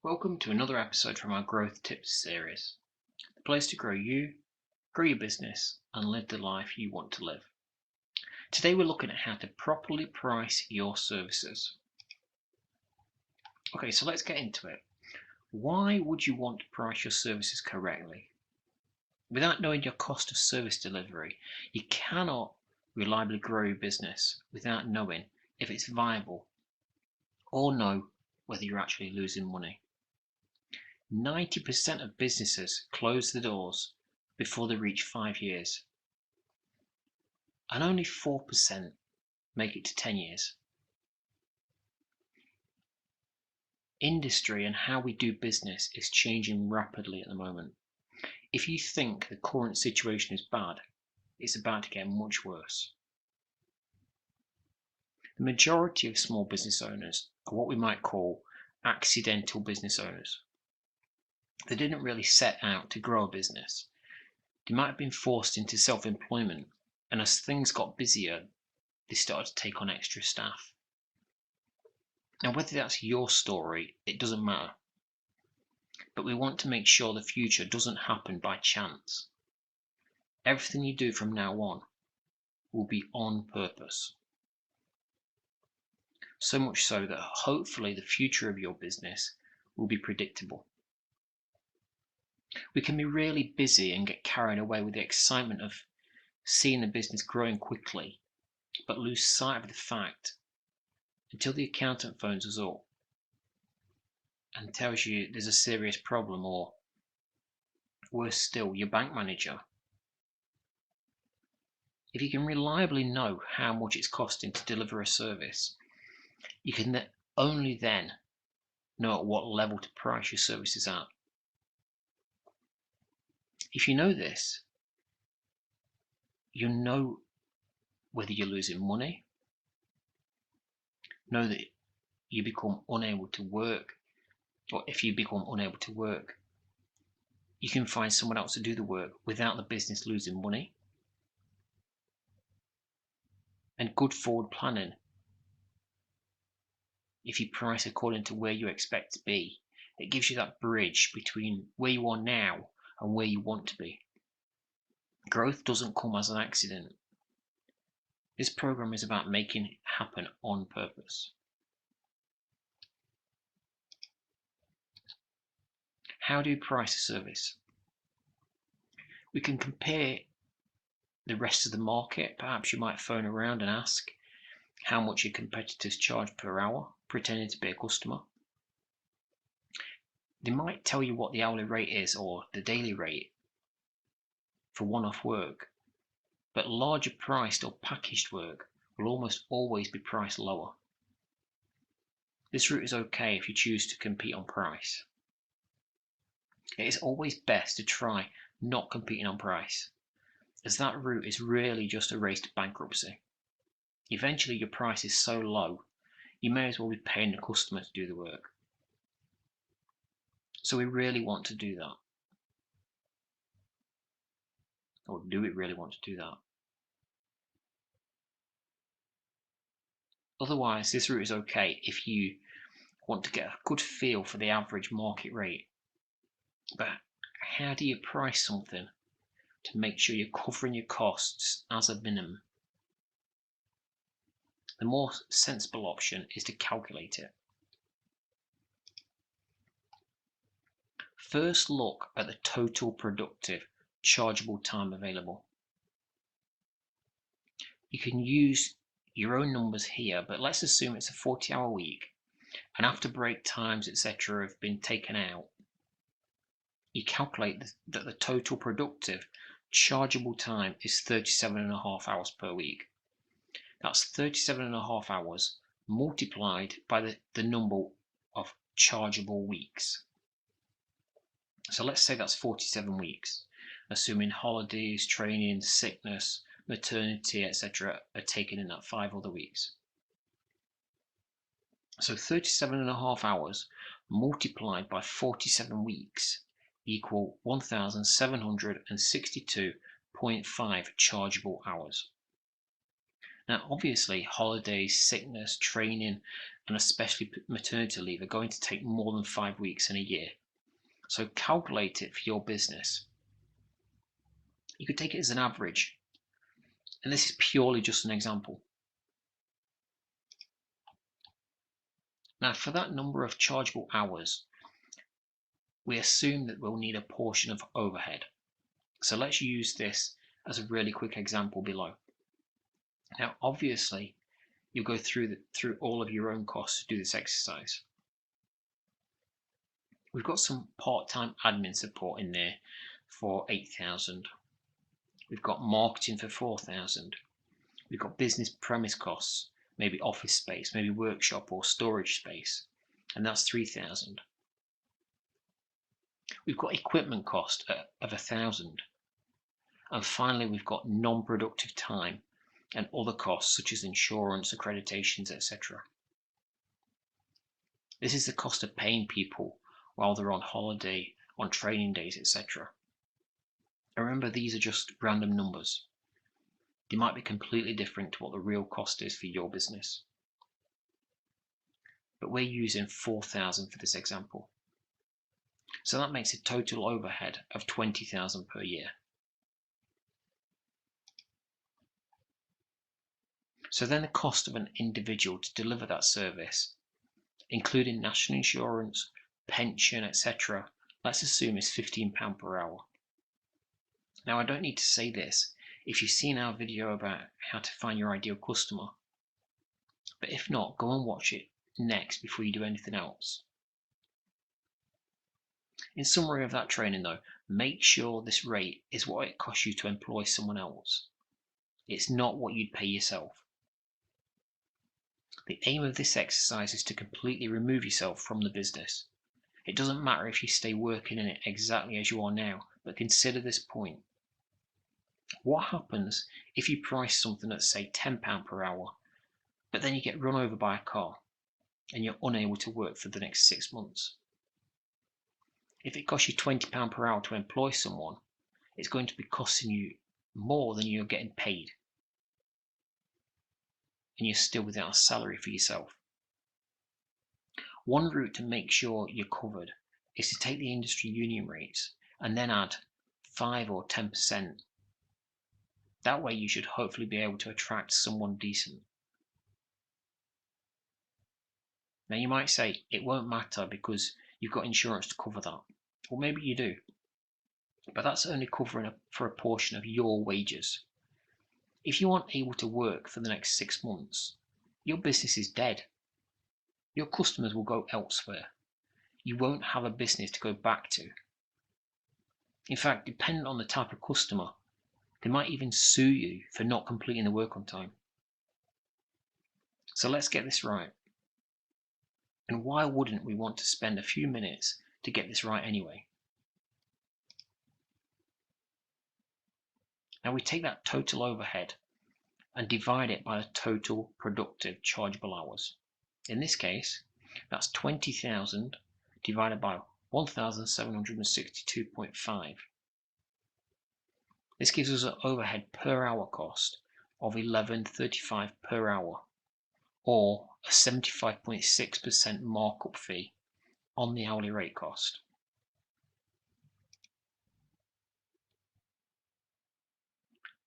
Welcome to another episode from our Growth Tips series, the place to grow you, grow your business, and live the life you want to live. Today we're looking at how to properly price your services. Okay, so let's get into it. Why would you want to price your services correctly? Without knowing your cost of service delivery, you cannot reliably grow your business without knowing if it's viable or know whether you're actually losing money. 90% of businesses close the doors before they reach 5 years, and only 4% make it to 10 years. Industry and how we do business is changing rapidly at the moment. If you think the current situation is bad, it's about to get much worse. The majority of small business owners are what we might call accidental business owners. They didn't really set out to grow a business. They might have been forced into self-employment, and as things got busier, they started to take on extra staff. Now, whether that's your story, it doesn't matter. But we want to make sure the future doesn't happen by chance. Everything you do from now on will be on purpose. So much so that hopefully the future of your business will be predictable. We can be really busy and get carried away with the excitement of seeing the business growing quickly, but lose sight of the fact until the accountant phones us up and tells you there's a serious problem, or worse still, your bank manager. If you can reliably know how much it's costing to deliver a service, you can only then know at what level to price your services at. If you know this, you'll know whether you're losing money, know that you become unable to work, or if you become unable to work, you can find someone else to do the work without the business losing money. And good forward planning. If you price according to where you expect to be, it gives you that bridge between where you are now and where you want to be. Growth doesn't come as an accident. This program is about making it happen on purpose. How do you price a service? We can compare the rest of the market. Perhaps you might phone around and ask how much your competitors charge per hour, pretending to be a customer. They might tell you what the hourly rate is or the daily rate for one-off work, but larger priced or packaged work will almost always be priced lower. This route is okay if you choose to compete on price. It is always best to try not competing on price, as that route is really just a race to bankruptcy. Eventually your price is so low, you may as well be paying the customer to do the work. So we really want to do that. Or do we really want to do that? Otherwise, this route is okay if you want to get a good feel for the average market rate. But how do you price something to make sure you're covering your costs as a minimum? The more sensible option is to calculate it. First, look at the total productive chargeable time available. You can use your own numbers here, but let's assume it's a 40-hour week, and after break times, etc., have been taken out. You calculate that the total productive chargeable time is 37.5 hours per week. That's 37.5 hours multiplied by the number of chargeable weeks. So let's say that's 47 weeks, assuming holidays, training, sickness, maternity, etc. are taken in that 5 other weeks. So 37.5 hours multiplied by 47 weeks equal 1,762.5 chargeable hours. Now, obviously, holidays, sickness, training, and especially maternity leave are going to take more than 5 weeks in a year. So calculate it for your business. You could take it as an average, and this is purely just an example. Now, for that number of chargeable hours, we assume that we'll need a portion of overhead. So let's use this as a really quick example below. Now, obviously, you'll go through all of your own costs to do this exercise. We've got some part-time admin support in there for 8,000. We've got marketing for 4,000. We've got business premise costs, maybe office space, maybe workshop or storage space, and that's 3,000. We've got equipment cost of 1,000. And finally, we've got non-productive time and other costs such as insurance, accreditations, etc. This is the cost of paying people while they're on holiday, on training days, etc. Remember, these are just random numbers. They might be completely different to what the real cost is for your business. But we're using 4,000 for this example. So that makes a total overhead of 20,000 per year. So then the cost of an individual to deliver that service, including national insurance, pension, etc., let's assume is £15 per hour. Now, I don't need to say this if you've seen our video about how to find your ideal customer, but if not, go and watch it next before you do anything else. In summary of that training though, make sure this rate is what it costs you to employ someone else. It's not what you'd pay yourself. The aim of this exercise is to completely remove yourself from the business. It doesn't matter if you stay working in it exactly as you are now, but consider this point. What happens if you price something at say £10 per hour, but then you get run over by a car and you're unable to work for the next 6 months? If it costs you £20 per hour to employ someone, it's going to be costing you more than you're getting paid. And you're still without a salary for yourself. One route to make sure you're covered is to take the industry union rates and then add 5 or 10%. That way you should hopefully be able to attract someone decent. Now you might say it won't matter because you've got insurance to cover that. Well, maybe you do, but that's only covering for a portion of your wages. If you aren't able to work for the next 6 months, your business is dead. Your customers will go elsewhere. You won't have a business to go back to. In fact, depending on the type of customer, they might even sue you for not completing the work on time. So let's get this right. And why wouldn't we want to spend a few minutes to get this right anyway? Now we take that total overhead and divide it by the total productive chargeable hours. In this case, that's 20,000 divided by 1,762.5. This gives us an overhead per hour cost of £11.35 per hour, or a 75.6% markup fee on the hourly rate cost.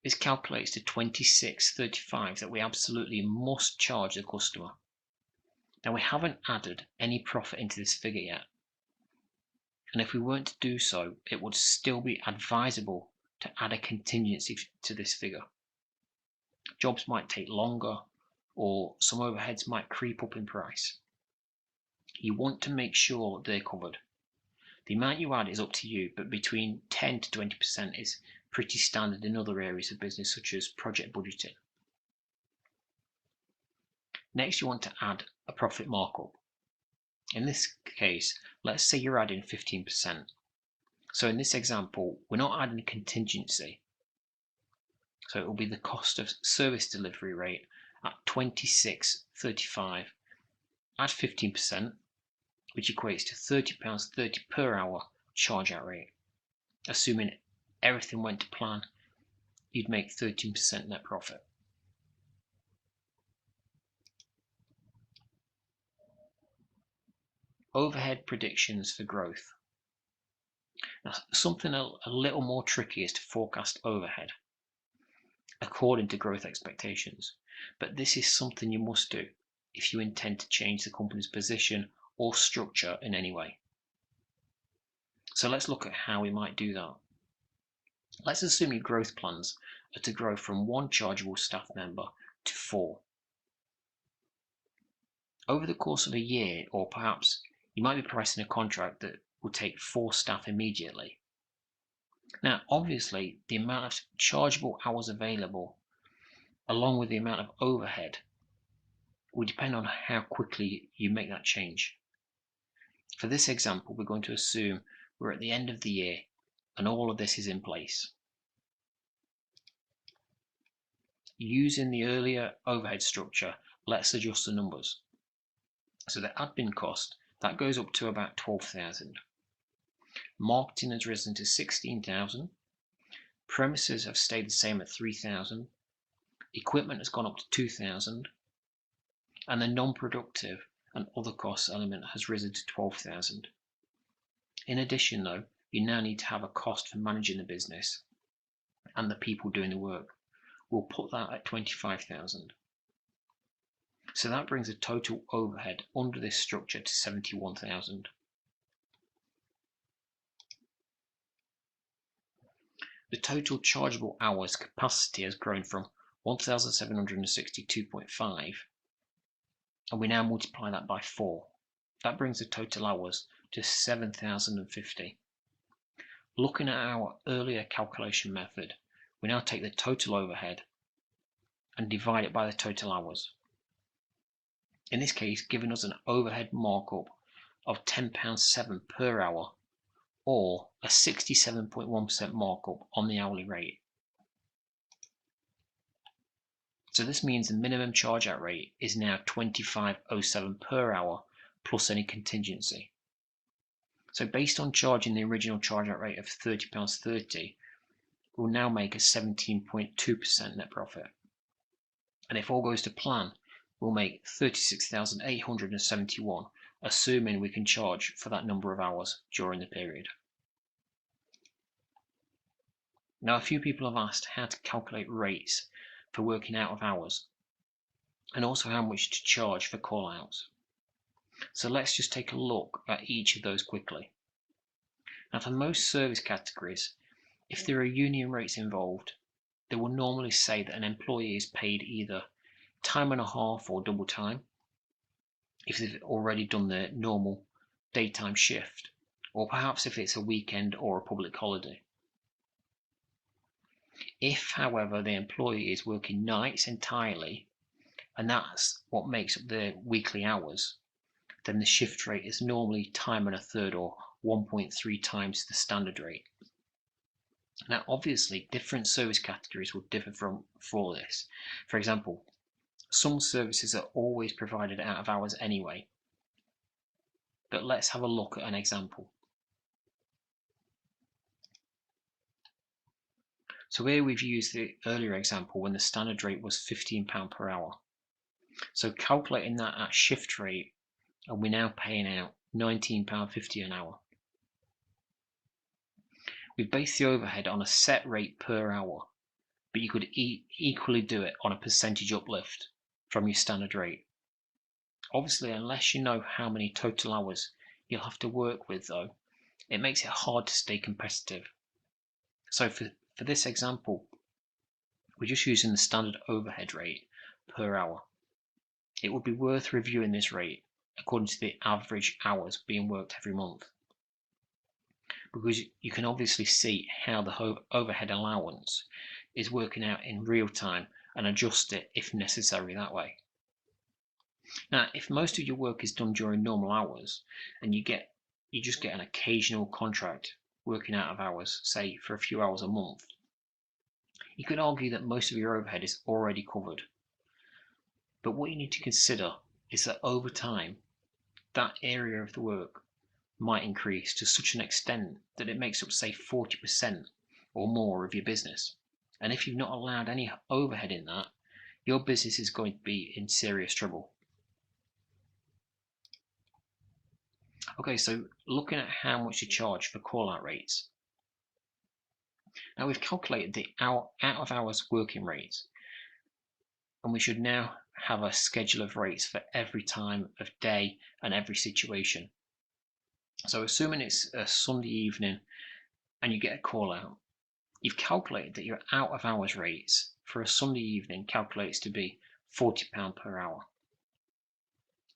This calculates to £26.35 that we absolutely must charge the customer. Now we haven't added any profit into this figure yet, and if we weren't to do so, it would still be advisable to add a contingency to this figure. Jobs might take longer, or some overheads might creep up in price. You want to make sure they're covered. The amount you add is up to you, but between 10 to 20% is pretty standard in other areas of business such as project budgeting. Next, you want to add a profit markup. In this case, let's say you're adding 15%. So in this example, we're not adding a contingency. So it will be the cost of service delivery rate at £26.35. Add 15%, which equates to £30.30 per hour charge out rate. Assuming everything went to plan, you'd make 13% net profit. overhead predictions for growth. Now, something a little more tricky is to forecast overhead according to growth expectations, but this is something you must do if you intend to change the company's position or structure in any way. So let's look at how we might do that. Let's assume your growth plans are to grow from 1 chargeable staff member to 4. Over the course of a year, or perhaps you might be pricing a contract that will take 4 staff immediately. Now, obviously, the amount of chargeable hours available, along with the amount of overhead, will depend on how quickly you make that change. For this example, we're going to assume we're at the end of the year and all of this is in place. Using the earlier overhead structure, let's adjust the numbers. So the admin cost, that goes up to about 12,000. Marketing has risen to 16,000. Premises have stayed the same at 3,000. Equipment has gone up to 2,000. And the non-productive and other costs element has risen to 12,000. In addition, though, you now need to have a cost for managing the business and the people doing the work. We'll put that at 25,000. So that brings the total overhead under this structure to 71,000. The total chargeable hours capacity has grown from 1,762.5, and we now multiply that by 4. That brings the total hours to 7,050. Looking at our earlier calculation method, we now take the total overhead and divide it by the total hours. In this case, giving us an overhead markup of £10.7 per hour, or a 67.1% markup on the hourly rate. So this means the minimum charge out rate is now £25.07 per hour plus any contingency. So based on charging the original charge out rate of £30.30, we'll now make a 17.2% net profit. And if all goes to plan, we'll make 36,871, assuming we can charge for that number of hours during the period. Now, a few people have asked how to calculate rates for working out of hours, and also how much to charge for call-outs. So let's just take a look at each of those quickly. Now, for most service categories, if there are union rates involved, they will normally say that an employee is paid either time and a half or double time, if they've already done their normal daytime shift, or perhaps if it's a weekend or a public holiday. If, however, the employee is working nights entirely, and that's what makes up their weekly hours, then the shift rate is normally time and a third, or 1.3 times the standard rate. Now, obviously, different service categories will differ for this. For example, some services are always provided out of hours anyway. But let's have a look at an example. So here we've used the earlier example when the standard rate was £15 per hour. So calculating that at shift rate, and we're now paying out £19.50 an hour. We've based the overhead on a set rate per hour, but you could equally do it on a percentage uplift from your standard rate. Obviously, unless you know how many total hours you'll have to work with, though, it makes it hard to stay competitive. So for this example, we're just using the standard overhead rate per hour. It would be worth reviewing this rate according to the average hours being worked every month, because you can obviously see how the overhead allowance is working out in real time and adjust it if necessary that way. Now, if most of your work is done during normal hours and you just get an occasional contract working out of hours, say for a few hours a month, you could argue that most of your overhead is already covered. But what you need to consider is that over time, that area of the work might increase to such an extent that it makes up, say, 40% or more of your business. And if you've not allowed any overhead in that, your business is going to be in serious trouble. Okay, so looking at how much to charge for call out rates. Now we've calculated the out of hours working rates, and we should now have a schedule of rates for every time of day and every situation. So assuming it's a Sunday evening and you get a call out, you've calculated that your out of hours rates for a Sunday evening calculates to be £40 per hour.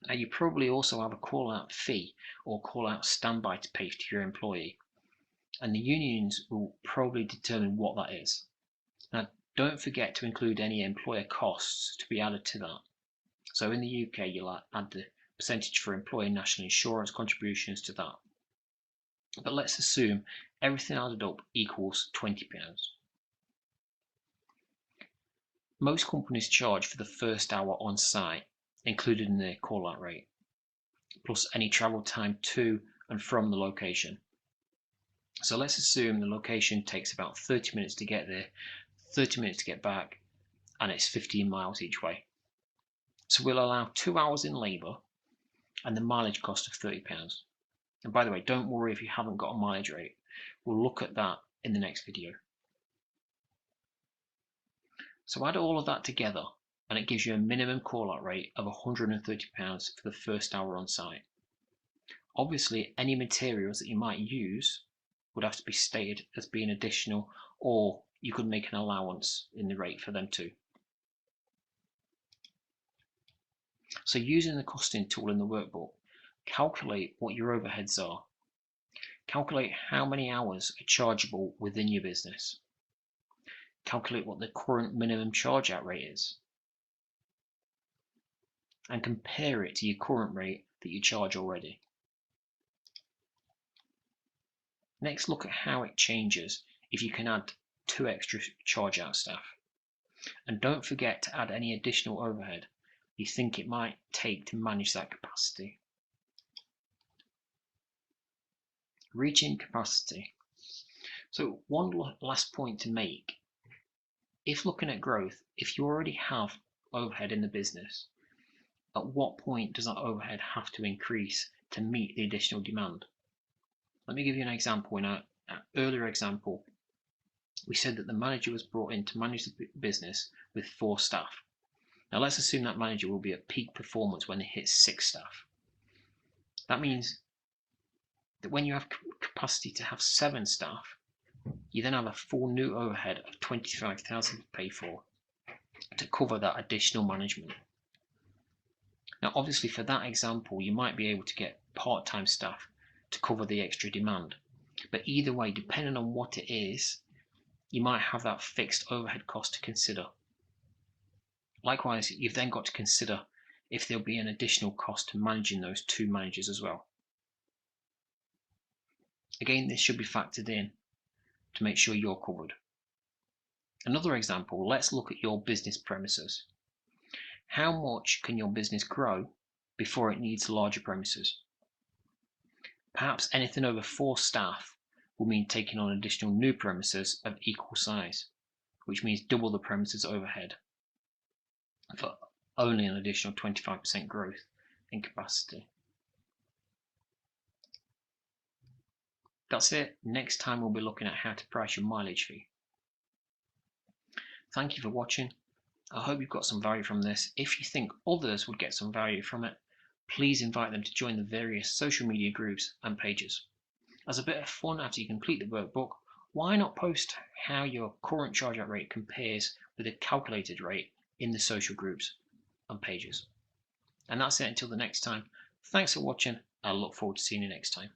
Now you probably also have a call out fee or call out standby to pay to your employee, and the unions will probably determine what that is. Now don't forget to include any employer costs to be added to that. So in the UK you'll add the percentage for employer national insurance contributions to that. But let's assume everything added up equals £20. Most companies charge for the first hour on site, included in their call out rate, plus any travel time to and from the location. So let's assume the location takes about 30 minutes to get there, 30 minutes to get back, and it's 15 miles each way. So we'll allow 2 hours in labour and the mileage cost of £30. And by the way, don't worry if you haven't got a mileage rate. We'll look at that in the next video. So add all of that together and it gives you a minimum call out rate of £130 for the first hour on site. Obviously, any materials that you might use would have to be stated as being additional, or you could make an allowance in the rate for them too. So using the costing tool in the workbook, calculate what your overheads are. Calculate how many hours are chargeable within your business. Calculate what the current minimum charge out rate is. And compare it to your current rate that you charge already. Next, look at how it changes if you can add 2 extra charge out staff. And don't forget to add any additional overhead you think it might take to manage that capacity. Reaching capacity. So one last point to make. If looking at growth, if you already have overhead in the business, at what point does that overhead have to increase to meet the additional demand? Let me give you an example. In our earlier example, we said that the manager was brought in to manage the business with 4 staff. Now let's assume that manager will be at peak performance when they hit 6 staff. That means that when you have capacity to have 7 staff, you then have a full new overhead of £25,000 to pay for to cover that additional management. Now obviously for that example you might be able to get part-time staff to cover the extra demand, but either way, depending on what it is, you might have that fixed overhead cost to consider. Likewise, you've then got to consider if there'll be an additional cost to managing those 2 managers as well. Again, this should be factored in to make sure you're covered. Another example, let's look at your business premises. How much can your business grow before it needs larger premises? Perhaps anything over 4 staff will mean taking on additional new premises of equal size, which means double the premises overhead for only an additional 25% growth in capacity. That's it. Next time we'll be looking at how to price your mileage fee. Thank you for watching. I hope you've got some value from this. If you think others would get some value from it, please invite them to join the various social media groups and pages. As a bit of fun after you complete the workbook, why not post how your current charge out rate compares with a calculated rate in the social groups and pages. And that's it until the next time. Thanks for watching. I look forward to seeing you next time.